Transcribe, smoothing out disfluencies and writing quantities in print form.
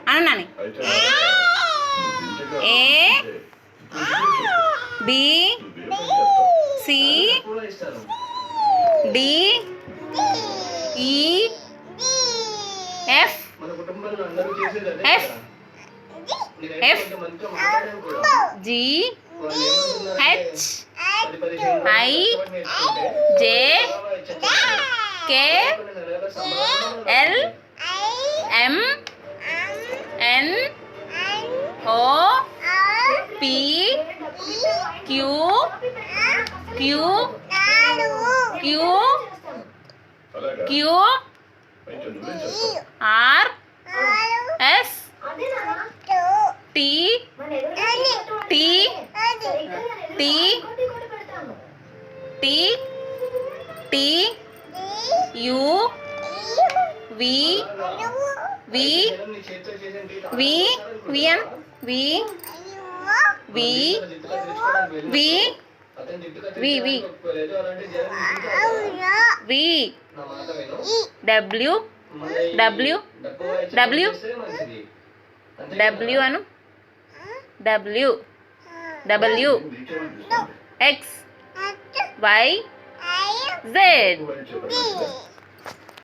అన్నాని A B C D E F F F G H I J K L M N O P Q Q Q Q R S T T T T T U V V V V N V V V V V V W W W W అను W W X Y Z